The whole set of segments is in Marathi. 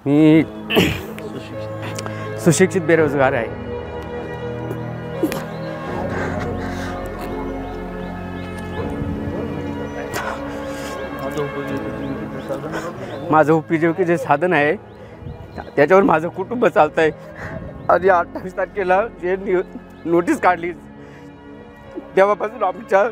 मी सुशिक्षित बेरोजगार आहे। माझं उपजीविकेचे साधन आहे, त्याच्यावर माझं कुटुंब चालतं आहे। आणि 28 तारखेला जे नोटीस काढली तेव्हापासून आमच्या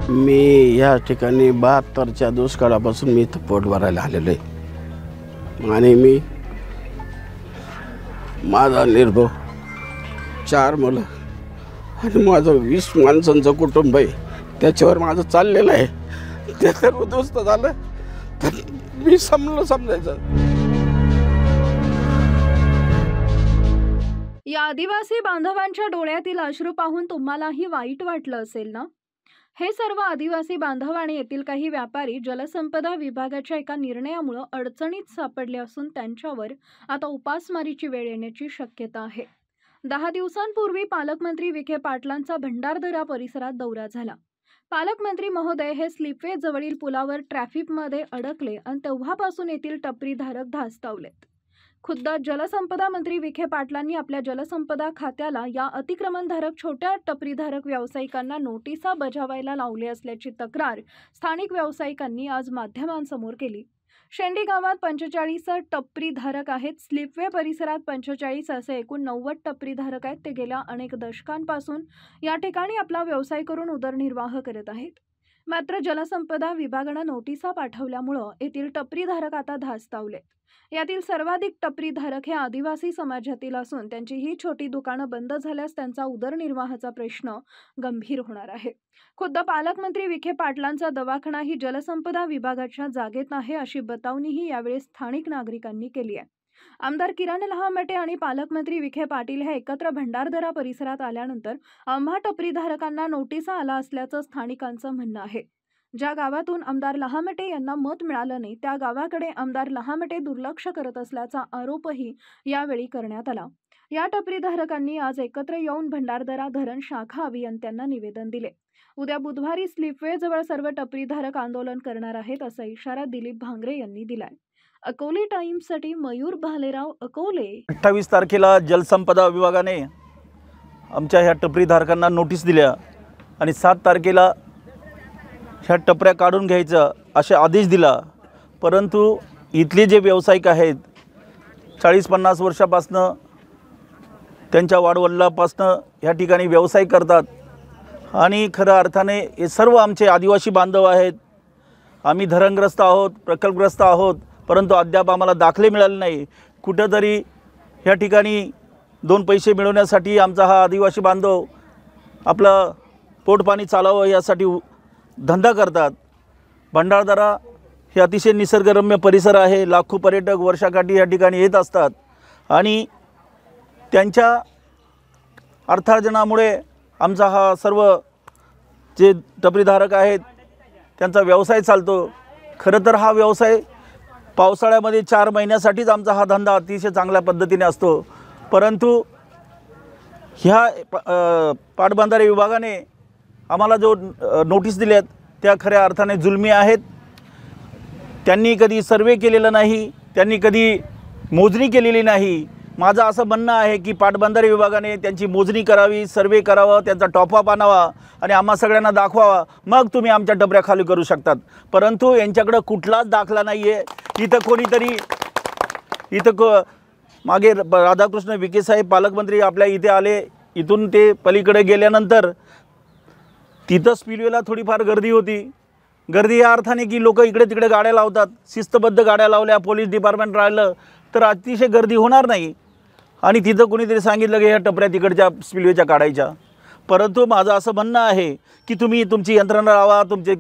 मी या ठिकाणी 72च्या दुष्काळापासून मी इथं पोट भरायला आलेलो आहे। आणि मी माझा निर्भव 4 मुलं आणि माझं 20 माणसांचं कुटुंब आहे, त्याच्यावर माझं चाललेलं आहे। ते तर उद्ध्वस्त झालं तर मी समजायचं। या आदिवासी बांधवांच्या डोळ्यातील अश्रू पाहून तुम्हालाही वाईट वाटलं असेल ना? हे सर्व आदिवासी बांधव आणि येथील काही व्यापारी जलसंपदा विभागाच्या एका निर्णयामुळे अडचणीत सापडले असून त्यांच्यावर आता उपासमारीची वेळ येण्याची शक्यता आहे। 10 दिवसांपूर्वी पालकमंत्री विखे पाटलांचा भंडारदरा परिसरात दौरा झाला। पालकमंत्री महोदय हे स्लिपवे जवळील पुलावर ट्रॅफिकमध्ये अडकले आणि तेव्हापासून येथील टपरीधारक धास्तावलेत। खुद्द जलसंपदा मंत्री विखे पाटलांनी आपल्या जलसंपदा खात्याला या अतिक्रमणधारक छोट्या टपरीधारक व्यावसायिकांना नोटिसा बजावायला लावले असल्याची तक्रार स्थानिक व्यावसायिकांनी आज माध्यमांसमोर केली। शेंडी गावात 45 टपरीधारक आहेत। स्लिपवे परिसरात 45 असे एकूण 90 टपरीधारक आहेत। ते गेल्या अनेक दशकांपासून या ठिकाणी आपला व्यवसाय करून उदरनिर्वाह करत आहेत। मात्र जलसंपदा विभागाने नोटिसा पाठवल्यामुळे येथील टपरीधारक आता धास्तावले। यातील सर्वाधिक टपरीधारक हे आदिवासी समाजातील असून त्यांची ही छोटी दुकानं बंद झाल्यास त्यांचा उदरनिर्वाहाचा प्रश्न गंभीर होणार आहे। खुद्द पालकमंत्री विखे पाटलांचा दवाखाना ही जलसंपदा विभागाच्या जागेत आहे अशी बतावणीही यावेळी स्थानिक नागरिकांनी केली आहे। आमदार किरण लहामटे आणि पालकमंत्री विखे पाटील हे एकत्र भंडारदरा परिसरात आल्यानंतर आम्हा टपरीधारकांना नोटिसा आला असल्याचं स्थानिकांचं म्हणणं आहे। ज्या गावातून आमदार लहामटे यांना मत मिळालं नाही त्या गावाकडे आमदार लहामटे दुर्लक्ष करत असल्याचा आरोपही यावेळी करण्यात आला। या टपरीधारकांनी आज एकत्र येऊन भंडारदरा धरण शाखा अभियंत्यांना निवेदन दिले। उद्या बुधवारी स्लिपवे जवळ सर्व टपरीधारक आंदोलन करणार आहेत असा इशारा दिलीप भांगरे यांनी दिलाय। अकोले टाइम्ससाठी मयूर भालेराव, अकोले। 28 तारखेला जलसंपदा विभागाने आमच्या ह्या टपरीधारकांना नोटीस दिल्या आणि 7 तारखेला ह्या टपऱ्या काढून घ्यायचं असे आदेश दिला। परंतु इथले जे व्यावसायिक आहेत 40-50 वर्षापासनं त्यांच्या वाडवडिलांपासनं ह्या ठिकाणी व्यवसाय करतात आणि खऱ्या अर्थाने हे सर्व आमचे आदिवासी बांधव आहेत। आम्ही धरणग्रस्त आहोत, प्रकल्पग्रस्त आहोत, परंतु अद्याप आम्हाला दाखले मिळाले नाही। कुठेतरी ह्या ठिकाणी 2 पैसे मिळवण्यासाठी आमचा हा आदिवासी बांधव आपलं पोटपाणी चालावं यासाठी धंदा करतात। भंडारदरा हे अतिशय निसर्गरम्य परिसर आहे। लाखो पर्यटक वर्षाकाठी या ठिकाणी येत असतात आणि त्यांच्या अर्थार्जनामुळे आमचा हा सर्व जे टपरीधारक आहेत त्यांचा व्यवसाय चालतो। खरं तर हा व्यवसाय पावसाळ्यामध्ये 4 महिन्यासाठीच आमचा हा धंदा अतिशय चांगल्या पद्धतीने असतो। परंतु ह्या पाटबंधारे विभागाने आम्हाला जो नोटीस दिल्यात त्या खऱ्या अर्थाने जुलमी आहेत। त्यांनी कधी सर्वे केलेला नाही, त्यांनी कधी मोजणी केलेली नाही। माझं असं म्हणणं आहे की पाटबंधारे विभागाने त्यांची मोजणी करावी, सर्वे करावा, त्यांचा टॉपअप आणावा आणि आम्हा सगळ्यांना दाखवावा, मग तुम्ही आमच्या टपऱ्या खाली करू शकतात। परंतु यांच्याकडे कुठलाच दाखला नाही आहे। इथं कोणीतरी मागे राधाकृष्ण विखे साहेब पालकमंत्री आपल्या इथे आले, इथून ते पलीकडे गेल्यानंतर तिथं स्पिलवेला थोडीफार गर्दी होती। गर्दी या अर्थाने की लोक इकडे तिकडे गाड्या लावतात, शिस्तबद्ध गाड्या लावल्या, पोलीस डिपार्टमेंट राहिलं तर अतिशय गर्दी होणार नाही। आणि तिथं कोणीतरी सांगितलं की ह्या टपऱ्या तिकडच्या स्पिलवेच्या काढायच्या। परंतु माझं असं म्हणणं आहे की तुम्ही तुमची यंत्रणा लावा, तुमचे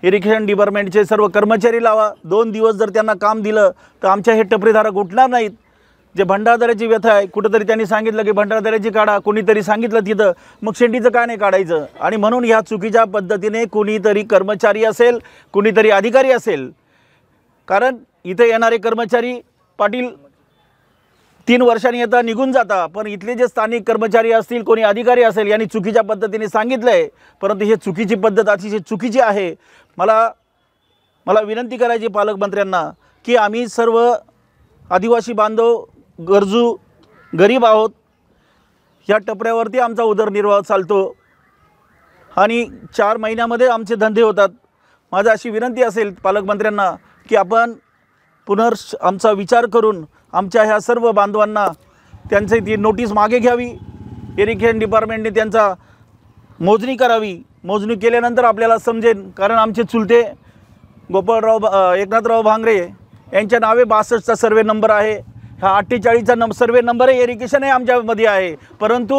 इरिगेशन डिपार्टमेंटचे सर्व कर्मचारी लावा। 2 दिवस जर त्यांना काम दिलं तर आमच्या हे टपरीधारक उठणार नाहीत। जे भंडारदऱ्याची व्यथा आहे, कुठेतरी त्यांनी सांगितलं की भंडारदऱ्याची काढा, कोणीतरी सांगितलं तिथं, मग शेंडीचं का नाही काढायचं? आणि म्हणून ह्या चुकीच्या पद्धतीने कोणीतरी कर्मचारी असेल, कोणीतरी अधिकारी असेल, कारण इथे येणारे कर्मचारी पाटील 3 वर्षांनी येता निघून जाता, पण इथले जे स्थानिक कर्मचारी असतील, कोणी अधिकारी असेल, यांनी चुकीच्या पद्धतीने सांगितलं आहे, परंतु ही चुकीची पद्धत अतिशय चुकीची आहे. मला विनंती करायची पालकमंत्र्यांना की आम्ही सर्व आदिवासी बांधव गरजू गरीब आहोत. ह्या टपऱ्यावरती आमचा उदरनिर्वाह चालतो आणि 4 महिन्यामध्ये आमचे धंदे होतात. माझी अशी विनंती असेल पालकमंत्र्यांना की आपण आमचा विचार करून आमच्या ह्या सर्व बांधवांना त्यांची ती नोटीस मागे घ्यावी. इरिगेशन डिपार्टमेंटने त्यांचा मोजणी करावी. मोजणी केल्यानंतर आपल्याला समजेल, कारण आमचे चुलते एकनाथराव भांगरे यांच्या नावे 62चा सर्वे नंबर आहे. हा 48चा सर्वे नंबर आहे, इरिगेशन आहे आमच्यामध्ये आहे, परंतु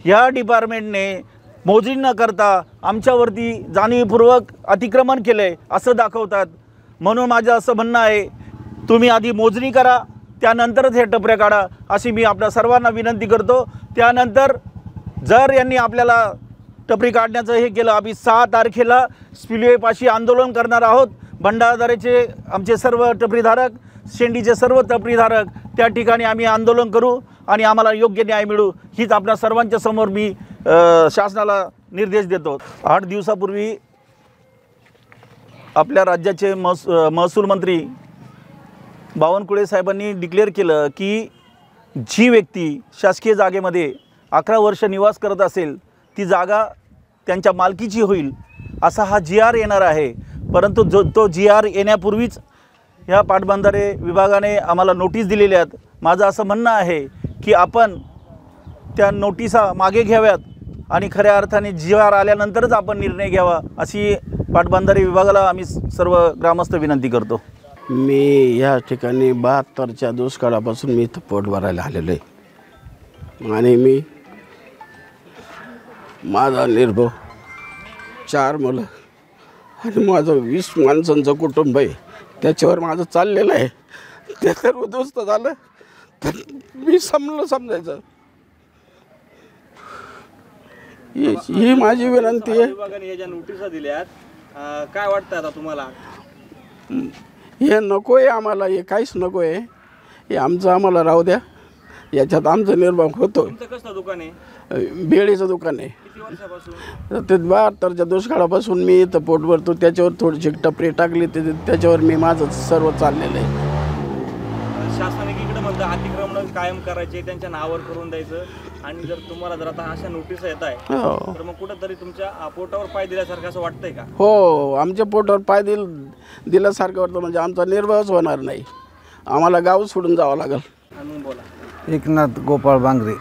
ह्या डिपार्टमेंटने मोजणी न करता आमच्यावरती जाणीवपूर्वक अतिक्रमण केलं आहे असं दाखवतात. म्हणून माझं असं म्हणणं आहे, तुम्ही आधी मोजणी करा, त्यानंतरच हे टपऱ्या काढा अशी मी आपल्या सर्वांना विनंती करतो. त्यानंतर जर यांनी आपल्याला टपरी काढण्याचं हे केलं, आम्ही 6 तारखेला स्पिलवेपाशी आंदोलन करणार आहोत. भंडारदऱ्याचे आमचे सर्व टपरीधारक, शेंडीचे सर्व टपरीधारक त्या ठिकाणी आम्ही आंदोलन करू आणि आम्हाला योग्य न्याय मिळू हीच आपल्या सर्वांच्या समोर मी शासनाला निर्देश देतो. 8 दिवसापूर्वी आपल्या राज्याचे महसूल मंत्री बावनकुळे साहेबांनी डिक्लेअर केलं की जी व्यक्ती शासकीय जागेमध्ये 11 वर्ष निवास करत असेल ती जागा त्यांच्या मालकीची होईल असा हा GR येणार आहे. परंतु तो GR येण्यापूर्वीच ह्या पाटबंधारे विभागाने आम्हाला नोटीस दिलेल्या आहेत. माझं असं म्हणणं आहे की आपण त्या नोटिसा मागे घ्याव्यात आणि खऱ्या अर्थाने GR आल्यानंतरच आपण निर्णय घ्यावा अशी पाटबंधारे विभागाला आम्ही सर्व ग्रामस्थ विनंती करतो. मी या ठिकाणी 72च्या दुष्काळापासून मी इथं पोट भरायला आलेलो आहे आणि मी माझा निर्भव 4 मुलं आणि माझं 20 माणसांचं कुटुंब आहे, त्याच्यावर माझं चाललेलं आहे. ते तर उद्ध्वस्त झालं तर मी समजायचं. ही माझी विनंती आहे. विभागाने ज्या नोटिसा दिल्यात, काय वाटतं आता तुम्हाला? हे नको आहे आम्हाला, हे काहीच नको आहे. हे आमचं आम्हाला राहू द्या, याच्यात आमचं निर्माण होतो. तुमचं कसलं दुकान आहे? बेळीचं दुकान आहे. किती वर्षापासून? ते 72च्या दुष्काळापासून मी इथं पोट भरतो, त्याच्यावर थोडीशी टपरी टाकली, त्याच्यावर मी माझं सर्व चाललेलं आहे. शासनाने इकडे म्हणतं अतिक्रमण कायम करायचे, त्यांच्या नावावर करून द्यायचं, आणि जर तुम्हाला जर आता अशा नोटीस येत आहे तर मग कुठंतरी तुमच्या पोटावर पाय दिल्यासारखं असं वाटतंय का? हो, आमच्या पोटावर पाय दिल्यासारखं वाटतं. म्हणजे आमचा निर्वाहच होणार नाही, आम्हाला गाव सोडून जावं लागेल. आणि बोला. एकनाथ गोपाळ भांगरे.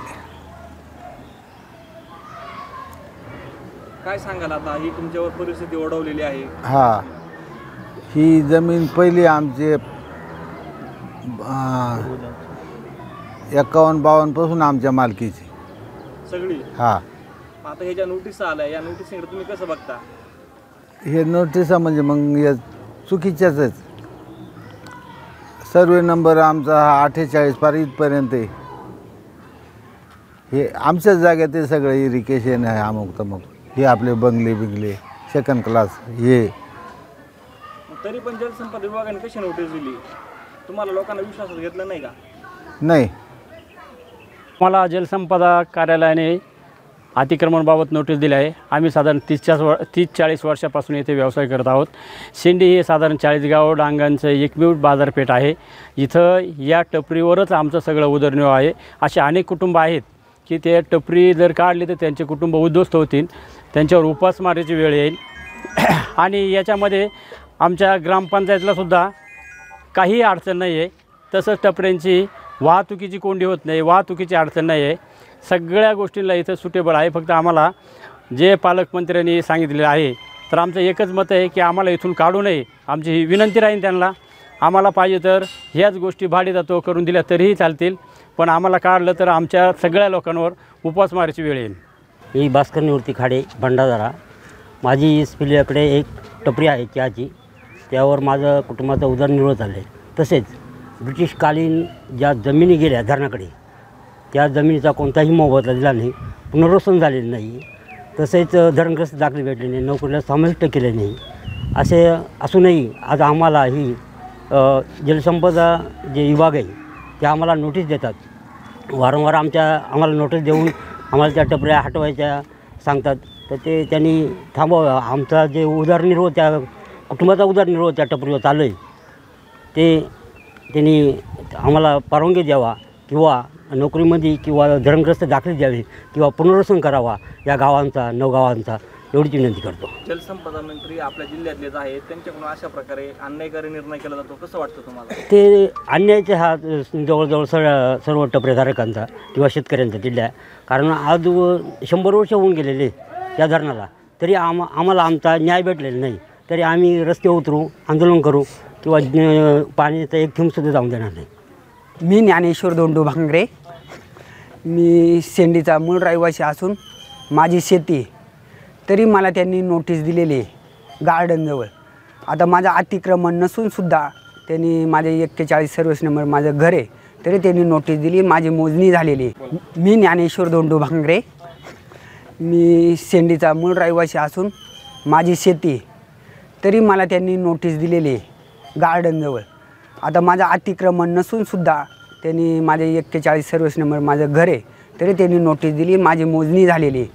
काय सांगाल आता, ही तुमच्यावर परिस्थिती ओढवलेली आहे? हा, ही जमीन पहिली आमचे 51-52 पासून आमच्या मालकीची सगळी. हा, आता हे ज्या नोटीस आल्या, या नोटीसकडे तुम्ही कसं बघता? हे नोटिसा म्हणजे मग या चुकीच्याच आहेत. सर्वे नंबर आमचा हा 48 पार इथपर्यंत आहे. हे आमच्याच जागेत ते सगळं इरिगेशन आहे, अमुक तमुक. हे आपले बंगले 2nd क्लास हे. तरी पण जलसंपदा विभागाने कशी नोटीस दिली? तुम्हाला लोकांना विश्वासात घेतलं नाही का? नाही. मला जलसंपदा कार्यालयाने अतिक्रमणाबाबत नोटीस दिली आहे. आम्ही साधारण 30-40 वर्षापासून येथे व्यवसाय करत आहोत. शेंडी हे साधारण 40 गाव डांगांचं एकमेव बाजारपेठ आहे. इथं या टपरीवरच आमचं सगळं उदरनिर्वाह आहे. असे अनेक कुटुंब आहेत की ते टपरी जर काढली तर त्यांचे कुटुंब उद्ध्वस्त होतील, त्यांच्यावर उपासमारीची वेळ येईल. आणि याच्यामध्ये आमच्या ग्रामपंचायतलासुद्धा काही अडचण नाही आहे. तसंच टपऱ्यांची वाहतुकीची कोंडी होत नाही, वाहतुकीची अडचण नाही आहे. सगळ्या गोष्टींना इथं सुटेबल आहे. फक्त आम्हाला जे पालकमंत्र्यांनी सांगितलेलं आहे तर आमचं एकच मत आहे की आम्हाला इथून काढू नये. आमची ही विनंती राहील त्यांना. आम्हाला पाहिजे तर ह्याच गोष्टी भाडेतत्त्व करून दिल्या तरीही चालतील, पण आम्हाला काढलं तर आमच्या सगळ्या लोकांवर उपासमारीची वेळ येईल. मी भास्कर निवृत्ती खाडे, भंडारदरा. माझी स्पिलवेकडे एक टपरी आहे चहाची, त्यावर माझं कुटुंबाचं उदरनिर्वाह चाललं आहे. तसेच ब्रिटिशकालीन ज्या जमिनी गेल्या धरणाकडे, त्या जमिनीचा कोणताही मोबदला दिला नाही, पुनर्वसन झालेलं नाही. तसेच धरणग्रस्त दाखले भेटले नाही, नोकरीला समाविष्ट केले नाही. असे असूनही आज आम्हाला ही जलसंपदा जे विभाग आहे ते आम्हाला नोटीस देतात वारंवार आम्हाला नोटीस देऊन आम्हाला त्या टपऱ्या हटवायच्या सांगतात. तर ते त्यांनी थांबवावं. आमचा जे उदरनिर्वाह त्या कुटुंबाचा उदरनिर्वाह त्या टपरीवर चालू आहे ते त्यांनी आम्हाला परवानगी द्यावा किंवा नोकरीमध्ये किंवा धरणग्रस्त दाखले द्यावे किंवा पुनर्वसन करावा या गावांचा 9 गावांचा, एवढीच विनंती करतो. जलसंपदा मंत्री आपल्या जिल्ह्यातलेच आहेत, त्यांच्याकडून अशा प्रकारे अन्यायकारी निर्णय केला जातो, कसं वाटतं तुम्हाला? ते अन्यायाचे हा जवळजवळ सर्व टपरेधारकांचा किंवा शेतकऱ्यांचा जिल्हा, कारण आज 100 वर्ष होऊन गेलेले या धरणाला, तरी आम्हाला आमचा न्याय भेटलेला नाही. तरी आम्ही रस्ते उतरू, आंदोलन करू किंवा पाण्याचा एक थेंबसुद्धा जाऊन देणार नाही. मी ज्ञानेश्वर धोंडू भांगरे, मी शेंडीचा मूळ रहिवासी असून माझी शेती, तरी मला त्यांनी नोटीस दिलेली आहे गार्डनजवळ. आता माझं अतिक्रमण नसूनसुद्धा त्यांनी माझे 41 सर्व्हिस नंबर माझं घर आहे, तरी त्यांनी नोटीस दिली, माझी मोजणी झालेली आहे. मी ज्ञानेश्वर धोंडू भांगरे, मी शेंडीचा मूळ रहिवासी असून माझी शेती, तरी मला त्यांनी नोटीस दिलेली आहे गार्डनजवळ. आता माझं अतिक्रमण नसूनसुद्धा त्यांनी माझे 41 सर्व्हिस नंबर माझं घर आहे, तरी त्यांनी नोटीस दिली, माझी मोजणी झालेली आहे.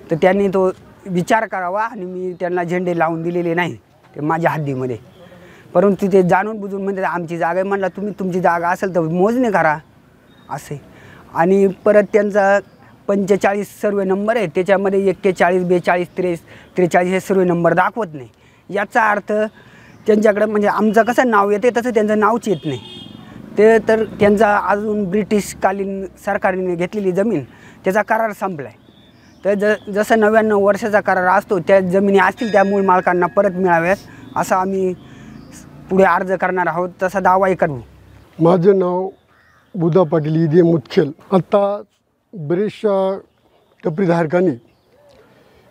तर त्यांनी तो विचार करावा. आणि मी त्यांना झेंडे लावून दिलेले नाही ते माझ्या हद्दीमध्ये, परंतु ते जाणून बुजून म्हणतात आमची जागा आहे. म्हणलं तुम्ही तुमची जागा असेल तर मोजणी करा असे. आणि परत त्यांचा 45 सर्वे नंबर आहे, त्याच्यामध्ये 41, 42, 43 हे सर्वे नंबर दाखवत नाही. याचा अर्थ त्यांच्याकडं म्हणजे आमचं कसं नाव येते तसं त्यांचं नावच येत नाही. ते तर त्यांचा अजून ब्रिटिशकालीन सरकारने घेतलेली जमीन त्याचा करार संपला आहे. तर जसं 99 वर्षाचा करार असतो, त्या जमिनी असतील त्या मूळ मालकांना परत मिळाव्यात असं आम्ही पुढे अर्ज करणार आहोत, तसा दावाही करू. माझं नाव बुधा पाटील इदे मुतखेल. आत्ता बरेचशा टपरीधारकांनी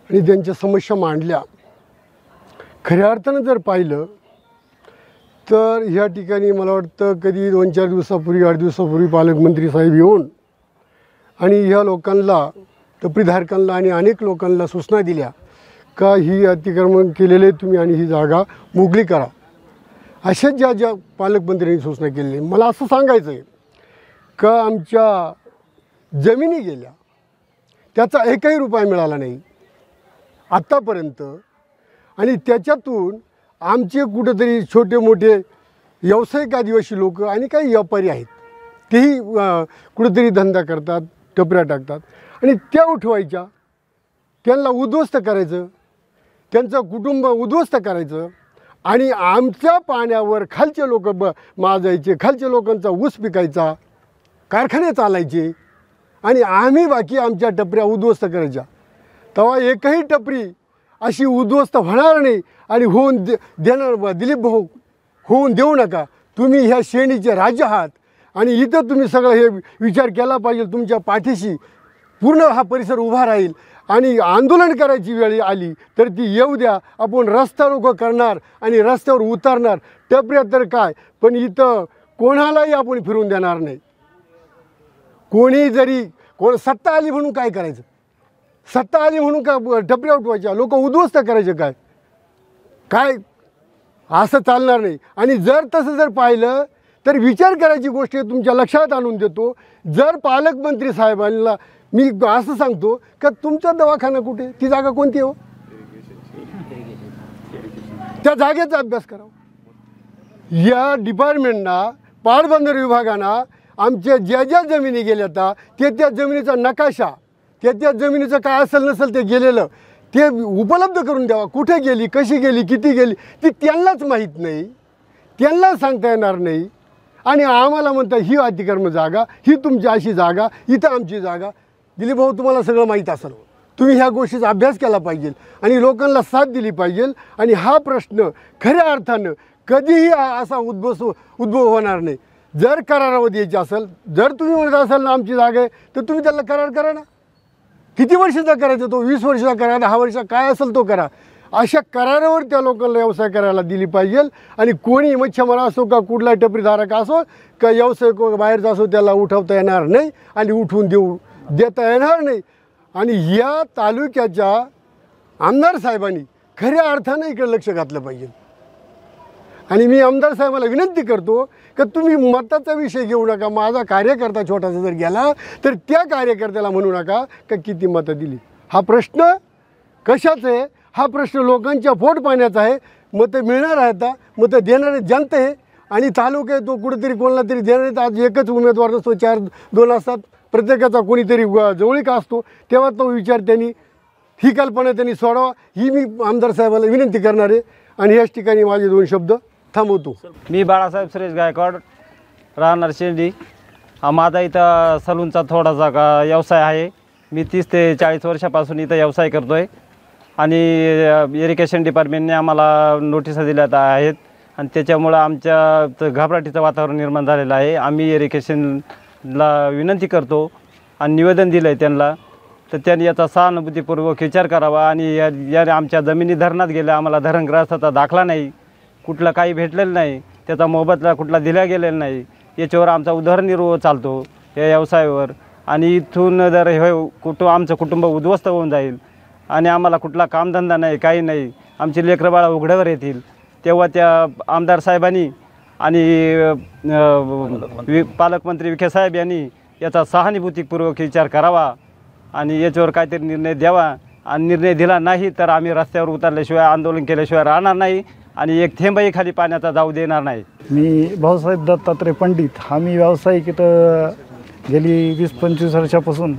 आणि त्यांच्या समस्या मांडल्या. खऱ्या अर्थानं जर पाहिलं तर ह्या ठिकाणी मला वाटतं कधी 2-4 दिवसापूर्वी 8 दिवसापूर्वी पालकमंत्री साहेब येऊन आणि ह्या लोकांना टपरीधारकांना आणि अनेक लोकांना सूचना दिल्या का ही अतिक्रमण केलेले तुम्ही आणि ही जागा मोकळी करा. अशाच ज्या पालकमंत्र्यांनी सूचना केलेली. मला असं सांगायचं आहे का आमच्या जमिनी गेल्या, त्याचा एकही रुपया मिळाला नाही आत्तापर्यंत. आणि त्याच्यातून आमचे कुठेतरी छोटे मोठे व्यावसायिक आदिवासी लोक आणि काही व्यापारी आहेत, तेही कुठेतरी धंदा करतात, टपऱ्या टाकतात आणि त्या उठवायच्या, त्यांना उद्ध्वस्त करायचं, त्यांचं कुटुंब उद्ध्वस्त करायचं आणि आमच्या पाण्यावर खालचे लोक माजायचे, खालच्या लोकांचा ऊस पिकायचा, कारखाने चालायचे आणि आम्ही बाकी आमच्या टपऱ्या उद्ध्वस्त करायच्या. तेव्हा एकही टपरी अशी उद्ध्वस्त होणार नाही आणि होऊन देणार. दिलीप भाऊ, होऊन देऊ नका. तुम्ही ह्या श्रेणीचे राजा आहात आणि इथं तुम्ही सगळं हे विचार केला पाहिजे. तुमच्या पाठीशी पूर्ण हा परिसर उभा राहील आणि आंदोलन करायची वेळ आली तर ती येऊ द्या. आपण रस्ता रोको करणार आणि रस्त्यावर उतरणार. टपऱ्या तर काय, पण इथं कोणालाही आपण फिरून देणार नाही. कोणी जरी सत्ता आली म्हणून काय करायचं, सत्ता आली म्हणून का टपऱ्या उठवायच्या, लोक उद्ध्वस्त करायचे काय काय असं चालणार नाही. आणि जर तसं जर पाहिलं तर विचार करायची गोष्ट तुमच्या लक्षात आणून देतो. जर पालकमंत्री साहेबांना मी असं सांगतो का तुमचा दवाखाना कुठे, ती जागा कोणती हो, त्या जागेचा अभ्यास करावा. या डिपार्टमेंटना, पाटबंधारे विभागाना आमच्या ज्या जमिनी गेल्या त्या जमिनीचा नकाशा, त्या जमिनीचं काय असेल नसेल ते गेलेलं ते उपलब्ध करून द्यावा. कुठे गेली, कशी गेली, किती गेली ती त्यांनाच माहीत नाही, त्यांना सांगता येणार नाही. आणि आम्हाला म्हणतात ही अतिक्रमण जागा, ही तुमची अशी जागा, इथं आमची जागा. दिलीप भाऊ, तुम्हाला सगळं माहीत असेल, तुम्ही ह्या गोष्टीचा अभ्यास केला पाहिजे आणि लोकांना साथ दिली पाहिजे. आणि हा प्रश्न खऱ्या अर्थानं कधीही असा उद्भव होणार नाही. जर करारावर द्यायची असेल, जर तुम्ही म्हणत असाल ना आमची जागा आहे, तर तुम्ही त्याला करार करा ना. किती वर्षाचा करायचा तो, 20 वर्षाचा करा, 10 वर्षाचा काय असेल तो करा. अशा करारावर त्या लोकांना व्यवसाय करायला दिली पाहिजे. आणि कोणी मच्छीमार असो का कुठला टपरीधारक असो का व्यावसायिक बाहेरचा असो, त्याला उठवता येणार नाही आणि उठवून देता येणार नाही. आणि या तालुक्याच्या आमदार साहेबांनी खऱ्या अर्थानं इकडे लक्ष घातलं पाहिजे. आणि मी आमदार साहेबाला विनंती करतो की तुम्ही मताचा विषय घेऊ नका. माझा कार्यकर्ता छोटासा जर गेला तर त्या कार्यकर्त्याला म्हणू नका का किती मतं दिली. हा प्रश्न कशाचा आहे? हा प्रश्न लोकांच्या पोट पाण्याचा आहे. मतं मिळणार आहेत, मतं देणारे जनता आहे आणि तालुका तो कुठेतरी कोणाला तरी देणार. आज एकच उमेदवार नसतो, 4-2 असतात, प्रत्येकाचा कोणीतरी जवळीक असतो. तेव्हा तो विचार त्यांनी, ही कल्पना त्यांनी सोडावा, ही मी आमदार साहेबाला विनंती करणार आहे. आणि याच ठिकाणी माझे 2 शब्द थांबवतो. मी बाळासाहेब सुरेश गायकवाड, राहणार शेंडी. माझा इथं सलूनचा थोडासा व्यवसाय आहे. मी 30 ते 40 वर्षापासून इथं व्यवसाय करतो आहे. आणि इरिगेशन डिपार्टमेंटने आम्हाला नोटिसा दिल्या आहेत आणि त्याच्यामुळं आमच्या घबराटीचं वातावरण निर्माण झालेलं आहे. आम्ही इरिगेशनला विनंती करतो आणि निवेदन दिलं आहे त्यांना, तर त्यांनी याचा सहानुभूतीपूर्वक विचार करावा. आणि या आमच्या जमिनी धरणात गेल्या, आम्हाला धरणग्रस्ताचा दाखला नाही, कुठलं काही भेटलेलं नाही, त्याचा मोबदला कुठला दिला गेलेला नाही. याच्यावर आमचा उदरनिर्वाह चालतो या व्यवसायावर. आणि इथून जर हे आमचं कुटुंब उद्ध्वस्त होऊन जाईल आणि आम्हाला कुठला कामधंदा नाही, काही नाही, आमची लेकरं बाळा उघड्यावर येतील, तेव्हा त्या आमदार साहेबांनी आणि पालकमंत्री विखे साहेब यांनी याचा सहानुभूतीपूर्वक विचार करावा आणि याच्यावर काहीतरी निर्णय द्यावा. आणि निर्णय दिला नाही तर आम्ही रस्त्यावर उतरल्याशिवाय, आंदोलन केल्याशिवाय राहणार नाही आणि एक थेंबही खाली पाण्याचा जाऊ देणार नाही. मी भाऊसाहेब दत्तात्रय पंडित. आम्ही व्यावसायिक इथं गेली 20-25 वर्षापासून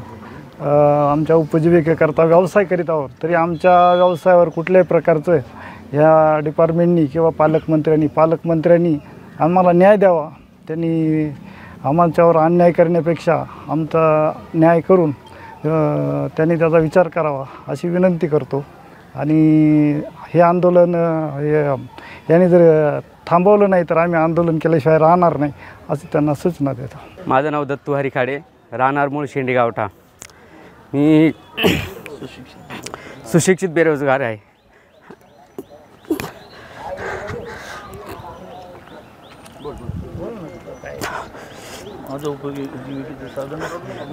आमच्या उपजीविकेकरता व्यवसाय करीत आहोत. तरी आमच्या व्यवसायावर कुठल्याही प्रकारचं ह्या डिपार्टमेंटनी किंवा पालकमंत्र्यांनी आम्हाला न्याय द्यावा. त्यांनी आमच्यावर अन्याय करण्यापेक्षा आमचा न्याय करून त्यांनी त्याचा विचार करावा अशी विनंती करतो. आणि हे आंदोलन यांनी जर थांबवलं नाही तर आम्ही आंदोलन केल्याशिवाय राहणार नाही अशी त्यांना सूचना देतो. माझं नाव दत्तू हरी खाडे, राहणार मूळ शेंडी गावठा. मी सुशिक्षित बेरोजगार आहे.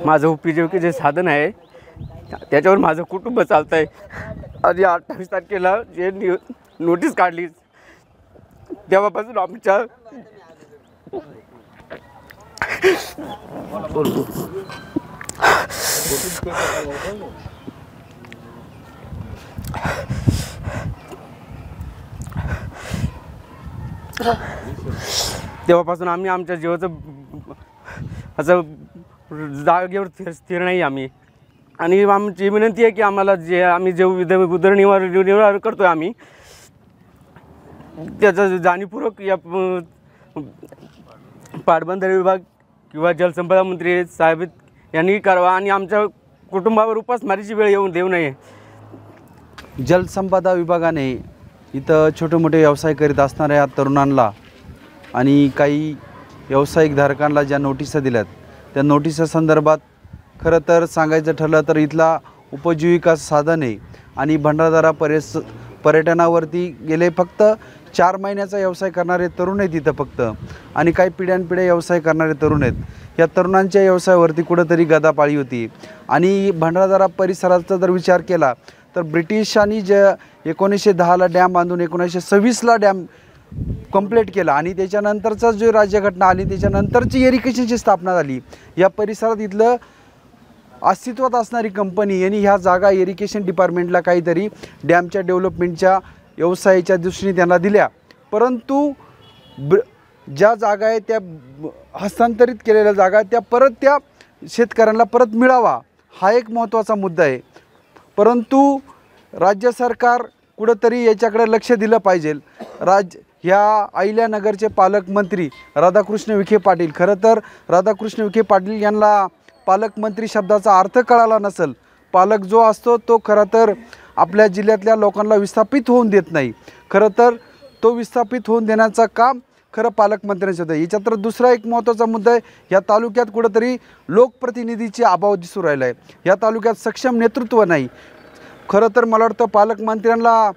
माझं उपजीविकेचे साधन आहे, त्याच्यावर माझं कुटुंब चालतं आहे. आणि 28 तारखेला जे नोटीस काढली तेव्हापासून आमच्या आम्ही आमच्या जीवाचं असं जागेवर स्थिर नाही आम्ही. आणि आमची विनंती आहे की आम्हाला आम्ही जे उदरनिर्वाह करतो आहे आम्ही त्याचं जाणीवपूर्वक या पाटबंधारे विभाग किंवा जलसंपदा मंत्री साहेब यांनी करावा आणि आमच्या कुटुंबावर उपासमारीची वेळ येऊन देऊ नये. जलसंपदा विभागाने इथं छोटे मोठे व्यवसाय करीत असणाऱ्या तरुणांना आणि काही व्यावसायिकधारकांना ज्या नोटिसा दिल्यात त्या नोटिसा संदर्भात खरं तर सांगायचं ठरलं तर इथला उपजीविका साधन आहे. आणि भंडारदरा पर्यटनावरती गेले फक्त 4 महिन्याचा व्यवसाय करणारे तरुण आहेत इथं फक्त. आणि काही पिढ्यानपिढ्या व्यवसाय करणारे तरुण आहेत. या तरुणांच्या व्यवसायावरती कुठंतरी गदापाळी होती. आणि भंडारदरा परिसराचा जर विचार केला तर ब्रिटिशांनी जे 1910ला डॅम बांधून 1926ला डॅम कंप्लीट केला आणि त्याच्यानंतरचा जो राज्यघटना आली त्याच्यानंतरची इरिगेशनची स्थापना झाली. या परिसरात इथलं अस्तित्वात असणारी कंपनी यांनी ह्या जागा इरिगेशन डिपार्टमेंटला काहीतरी डॅमच्या डेव्हलपमेंटच्या व्यवसायाच्या दृष्टीने त्यांना दिल्या. परंतु ज्या जागा आहे त्या हस्तांतरित केलेल्या जागा त्या परत त्या शेतकऱ्यांना परत मिळावा हा एक महत्त्वाचा मुद्दा आहे. परंतु राज्य सरकार कुठंतरी याच्याकडे लक्ष दिलं पाहिजे. ह्या अहिल्यानगरचे पालकमंत्री राधाकृष्ण विखे पाटील, खरं तर राधाकृष्ण विखे पाटील यांना पालकमंत्री शब्दाचा अर्थ कळाला नसेल. पालक जो असतो तो खरं तर आपल्या जिल्ह्यातल्या लोकांना विस्थापित होऊन देत नाही. खरं तर तो विस्थापित होऊन देण्याचं काम खरं पालकमंत्र्यांचं होतं. याच्यात तर दुसरा एक महत्त्वाचा मुद्दा आहे, या तालुक्यात कुठंतरी लोकप्रतिनिधीचे अभाव दिसून राहिला आहे. या तालुक्यात सक्षम नेतृत्व नाही. खरं तर मला वाटतं पालकमंत्र्यांना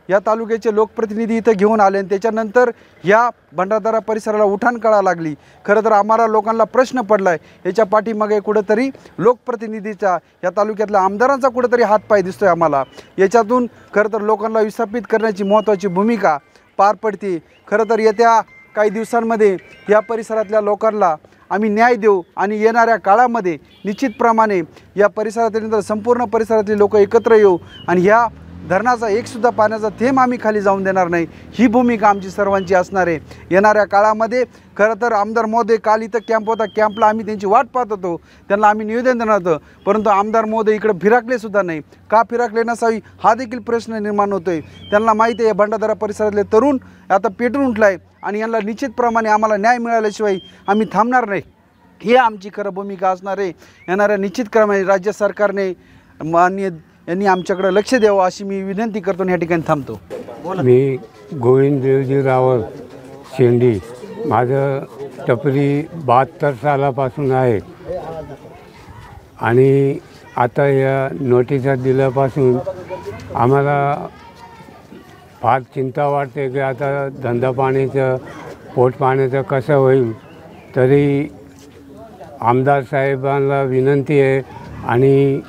या तालुक्याचे लोकप्रतिनिधी इथं घेऊन आले आणि त्याच्यानंतर या भंडारदरा परिसराला उठाण कळा लागली. खरं तर आम्हाला लोकांना प्रश्न पडला आहे याच्या पाठीमागे कुठंतरी लोकप्रतिनिधीचा या तालुक्यातल्या आमदारांचा कुठंतरी हातपाय दिसतो आहे आम्हाला. याच्यातून खरं तर लोकांना विस्थापित करण्याची महत्त्वाची भूमिका पार पडते. खरं तर येत्या काही दिवसांमध्ये या परिसरातल्या लोकांना आम्ही न्याय देऊ आणि येणाऱ्या काळामध्ये निश्चितप्रमाणे या परिसरातील संपूर्ण परिसरातले लोक एकत्र येऊ आणि ह्या धरणाचा एकसुद्धा पाण्याचा थेंब आम्ही खाली जाऊन देणार नाही, ही भूमिका आमची सर्वांची असणार आहे. येणाऱ्या काळामध्ये खरं तर आमदार महोदय काल इथं कॅम्प होता, कॅम्पला आम्ही त्यांची वाट पाहत होतो, त्यांना आम्ही निवेदन देणार होतं, परंतु आमदार महोदय इकडे फिरकलेसुद्धा नाही. का फिरकले नसावी हा देखील प्रश्न निर्माण होतो आहे. त्यांना माहिती आहे भंडारदरा परिसरातले तरुण आता पेटून उठला आहे आणि यांना निश्चितप्रमाणे आम्हाला न्याय मिळाल्याशिवाय आम्ही थांबणार नाही, ही आमची खरं भूमिका असणार आहे. येणाऱ्या निश्चितक्रमाने राज्य सरकारने माननीय यांनी आमच्याकडे लक्ष द्यावं अशी मी विनंती करतो आणि या ठिकाणी थांबतो. मी गोविंद देवजी रावळ शेंडी, माझं टपरी 72 सालापासून आहे आणि आता या नोटिसा दिल्यापासून आम्हाला फार चिंता वाटते की आता धंदा पाण्याचं पोट पाण्याचं कसं होईल. तरी आमदार साहेबांना विनंती आहे आणि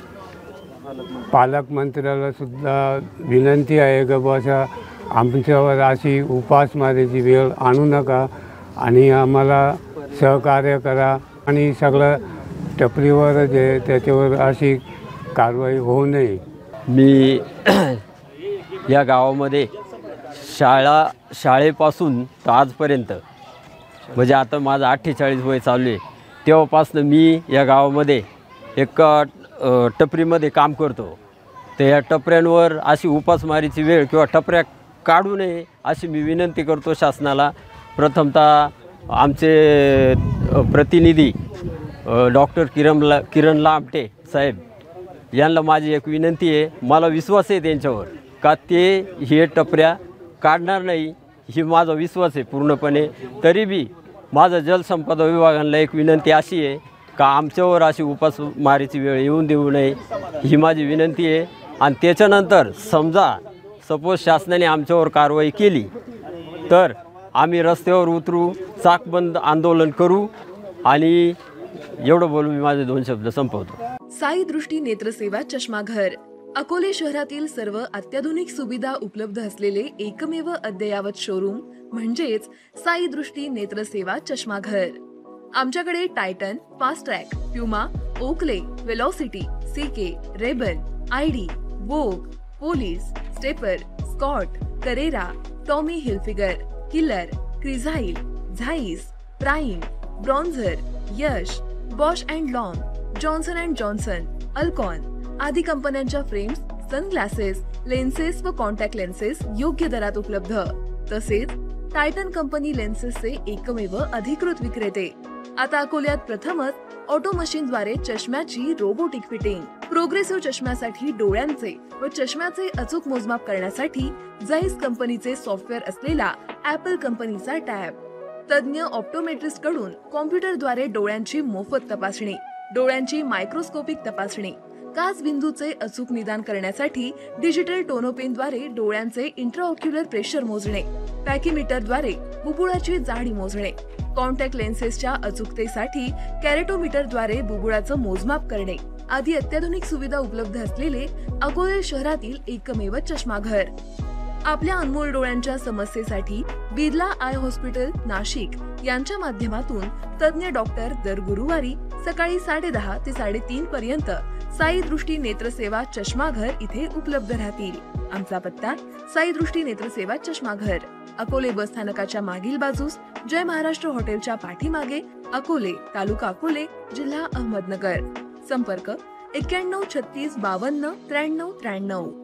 पालकमंत्र्याला सुद्धा विनंती आहे की बसा आमच्यावर अशी उपासमारीची वेळ आणू नका आणि आम्हाला सहकार्य करा आणि सगळं टपरीवर जे त्याच्यावर अशी कारवाई होऊ नये. मी या गावामध्ये शाळेपासून तर आजपर्यंत म्हणजे आता माझं 48 वय चालू आहे, तेव्हापासून मी या गावामध्ये एक टपरीमध्ये काम करतो. तर या टपऱ्यांवर अशी उपासमारीची वेळ किंवा टपऱ्या काढू नये अशी मी विनंती करतो शासनाला. प्रथमतः आमचे प्रतिनिधी डॉक्टर किरण लामटे साहेब यांना माझी एक विनंती आहे, मला विश्वास आहे त्यांच्यावर का ते हे टपऱ्या काढणार नाही, ही माझा विश्वास आहे पूर्णपणे. तरी बी माझं जलसंपदा विभागाला एक विनंती अशी आहे का आमच्यावर अशी उपासमारीची वेळ येऊन देऊ नये, ही माझी विनंती आहे. आणि त्याच्यानंतर समजा सपोज शासनाने आमच्यावर कारवाई केली तर आम्ही रस्त्यावर उतरू, चाकबंद आंदोलन करू आणि एवढं बोलून मी माझे 2 शब्द संपवतो. साई दृष्टी नेत्रसेवा चष्माघर अकोले शहरातील सर्व अत्याधुनिक सुविधा उपलब्ध असलेले एकमेव अद्ययावत शोरूम म्हणजेच साई दृष्टी नेत्रसेवा चष्माघर. आमच्याकडे Titan, Fastrack, Puma, Oakley, Velocity, CK, Ray Ban, ID, Vogue, Police, Stepper, Scott, Carrera, Tommy Hilfiger, Killer, Crizal, Zeiss, Prime, Bronzer, Yash, Bausch and Lomb, Johnson and Johnson, Alcon आदी कंपन्यांच्या फ्रेम्स, सनग्लासेस, लेन्सेस व कॉन्टॅक्ट लेन्सेस योग्य दरात उपलब्ध. तसेच टायटन कंपनी लेन्सेसचे एकमेव अधिकृत विक्रेते. आता अकोल्यात प्रथमच ऑटो मशीनद्वारे चष्म्याची रोबोटिक फिटिंग. प्रोग्रेसिव्ह चष्म्यासाठी डोळ्यांचे व चष्म्याचे अचूक मोजमाप करण्यासाठी जाईस कंपनीचे सॉफ्टवेअर असलेला ॲपल कंपनीचा टॅब. तज्ञ ऑप्टोमेट्रिस्ट कडून कॉम्प्युटरद्वारे डोळ्यांची मोफत तपासणी, डोळ्यांची मायक्रोस्कोपिक तपासणी, काच बिंदूचे अचूक निदान करण्यासाठी डिजिटल टोनोपेनद्वारे डोळ्यांचे इंट्राऑक्युलर प्रेशर मोजणे, पॅकीमीटरद्वारे बुबुळाची जाडी मोजणे, कॉन्टॅक्ट लेन्सेसच्या अचूकतेसाठी कॅरेटोमीटरद्वारे बुबुळाचं मोजमाप करणे आदी अत्याधुनिक सुविधा उपलब्ध असलेले अकोले शहरातील एकमेव चष्माघर. आपल्या अनमोल डोळ्यांच्या समस्येसाठी बिर्ला आय हॉस्पिटल नाशिक यांच्या माध्यमातून तज्ञ डॉक्टर दर गुरुवारी सकाळी 10:30 ते 3:30 पर्यंत साई दृष्टी नेत्रसेवा चष्माघर इथे उपलब्ध राहतील. आमचा पत्ता साई दृष्टी नेत्रसेवा चष्माघर, अकोले बस स्थानकाच्या मागील बाजूस, जय महाराष्ट्र हॉटेलच्या पाठीमागे, अकोले, तालुका अकोले, जिल्हा अहमदनगर. संपर्क 91 36 52 93 93.